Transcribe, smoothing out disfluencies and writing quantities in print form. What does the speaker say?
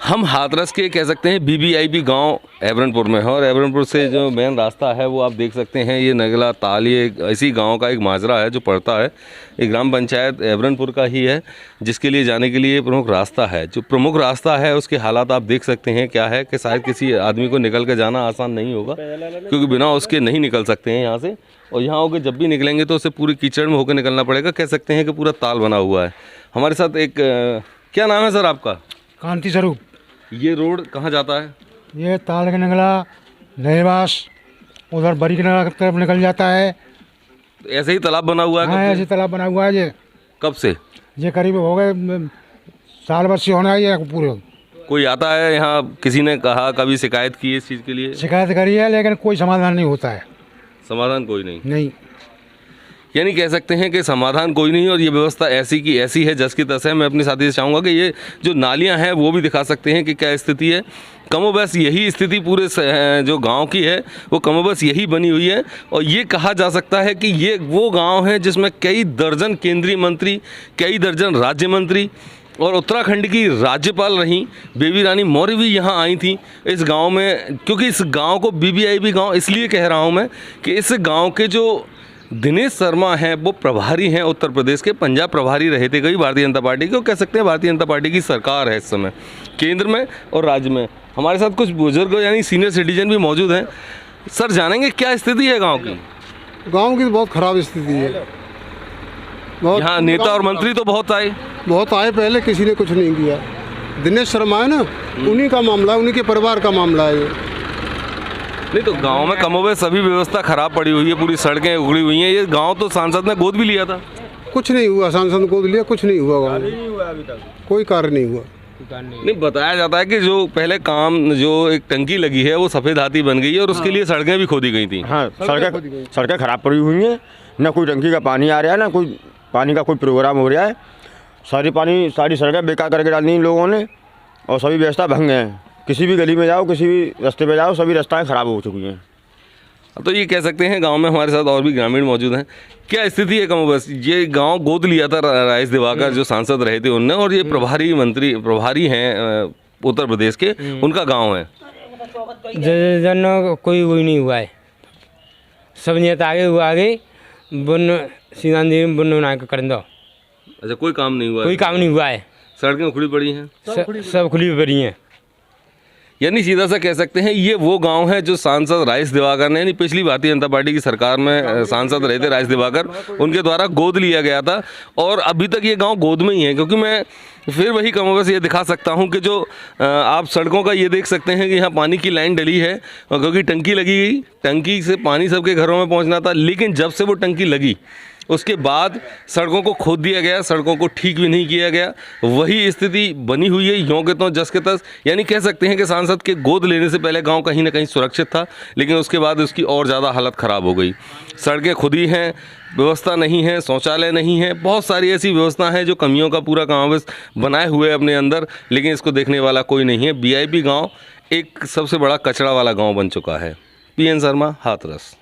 हम हाथरस के कह सकते हैं बीबीआईपी गांव एबरनपुर में है और एबरनपुर से जो मेन रास्ता है वो आप देख सकते हैं, ये नगला ताल, ये इसी गांव का एक माजरा है जो पड़ता है। ये ग्राम पंचायत एबरनपुर का ही है, जिसके लिए जाने के लिए प्रमुख रास्ता है। जो प्रमुख रास्ता है उसके हालात आप देख सकते हैं क्या है कि शायद किसी आदमी को निकल कर जाना आसान नहीं होगा, क्योंकि बिना उसके नहीं निकल सकते हैं यहाँ से। और यहाँ होकर जब भी निकलेंगे तो उसे पूरी कीचड़ में होकर निकलना पड़ेगा। कह सकते हैं कि पूरा ताल बना हुआ है। हमारे साथ एक क्या नाम है सर आपका? कांति स्वरूप। ये रोड कहाँ जाता है? ये ताल के नगला नहरवास उधर बरी के नगला की तरफ निकल जाता है। ऐसे ही तालाब बना हुआ है? हाँ, ऐसे तालाब बना हुआ है। ये कब से? ये करीब हो गए साल भर से होना है ये पूरे। कोई आता है यहाँ? किसी ने कहा, कभी शिकायत की इस चीज़ के लिए? शिकायत करी है लेकिन कोई समाधान नहीं होता है। समाधान कोई नहीं? यानी कह सकते हैं कि समाधान कोई नहीं, और ये व्यवस्था ऐसी की ऐसी है जस की तस है। मैं अपने साथी से चाहूँगा कि ये जो नालियाँ हैं वो भी दिखा सकते हैं कि क्या स्थिति है। कमोबस यही स्थिति पूरे जो गांव की है वो कमोबस यही बनी हुई है। और ये कहा जा सकता है कि ये वो गांव है जिसमें कई दर्जन केंद्रीय मंत्री, कई दर्जन राज्य मंत्री और उत्तराखंड की राज्यपाल रहीं बेबी रानी मौर्य भी यहाँ आई थी इस गांव में। क्योंकि इस गांव को बीबीआईपी गांव इसलिए कह रहा हूँ मैं कि इस गांव के जो दिनेश शर्मा हैं वो प्रभारी हैं उत्तर प्रदेश के, पंजाब प्रभारी रहे थे कभी भारतीय जनता पार्टी के। कह सकते हैं भारतीय जनता पार्टी की सरकार है इस समय केंद्र में और राज्य में। हमारे साथ कुछ बुजुर्ग यानी सीनियर सिटीजन भी मौजूद हैं। सर, जानेंगे क्या स्थिति है गांव की? गांव की तो बहुत ख़राब स्थिति है। यहाँ नेता और मंत्री तो बहुत आए पहले, किसी ने कुछ नहीं किया। दिनेश शर्मा है ना, उन्हीं का मामला है, उन्हीं के परिवार का मामला है ये। नहीं तो गांव में कमोबेश सभी व्यवस्था खराब पड़ी हुई है, पूरी सड़कें उगड़ी हुई हैं। ये गांव तो सांसद ने गोद भी लिया था, कुछ नहीं हुआ। सांसद ने गोद लिया, कुछ नहीं हुआ गाँव में, अभी तक कोई कार्य नहीं हुआ। नहीं, बताया जाता है कि जो पहले काम जो एक टंकी लगी है वो सफ़ेद हाथी बन गई है और उसके लिए सड़कें भी खोदी गई थी। हाँ, सड़कें खराब पड़ी हुई हैं, ना कोई टंकी का पानी आ रहा है, ना कोई पानी का कोई प्रोग्राम हो रहा है। सारी सड़कें बेकार करके डाली इन लोगों ने और सभी व्यवस्था भंग हैं। किसी भी गली में जाओ, किसी भी रास्ते पे जाओ, सभी रास्ताएं ख़राब हो चुकी हैं। तो ये कह सकते हैं गांव में हमारे साथ और भी ग्रामीण मौजूद हैं। क्या स्थिति है कमोबेश? ये गांव गोद लिया था राइस दिवाकर जो सांसद रहे थे उनने, और ये प्रभारी हैं उत्तर प्रदेश के, उनका गांव है। जन कोई नहीं हुआ है, सब नेता आगे बुन सीधा बुन कर दो। अच्छा, कोई काम नहीं हुआ? कोई काम नहीं हुआ है। सड़कें खुली पड़ी हैं, सब खुली पड़ी हैं। यानी सीधा सा कह सकते हैं ये वो गांव है जो सांसद राइस दिवाकर ने, यानी पिछली भारतीय जनता पार्टी की सरकार में सांसद रहे थे राइस दिवाकर, उनके द्वारा गोद लिया गया था। और अभी तक ये गांव गोद में ही है। क्योंकि मैं फिर वही कमोबेश ये दिखा सकता हूं कि जो आप सड़कों का ये देख सकते हैं कि यहाँ पानी की लाइन डली है, क्योंकि टंकी लगी गई, टंकी से पानी सबके घरों में पहुँचना था। लेकिन जब से वो टंकी लगी उसके बाद सड़कों को खोद दिया गया, सड़कों को ठीक भी नहीं किया गया। वही स्थिति बनी हुई है यों के तो जस के तस। यानी कह सकते हैं कि सांसद के गोद लेने से पहले गांव कहीं ना कहीं सुरक्षित था, लेकिन उसके बाद उसकी और ज़्यादा हालत ख़राब हो गई। सड़कें खुदी हैं, व्यवस्था नहीं है, शौचालय नहीं है, बहुत सारी ऐसी व्यवस्था हैं जो कमियों का पूरा कमोबेश बनाए हुए अपने अंदर, लेकिन इसको देखने वाला कोई नहीं है। बीआईपी गाँव एक सबसे बड़ा कचरा वाला गाँव बन चुका है। PN शर्मा, हाथरस।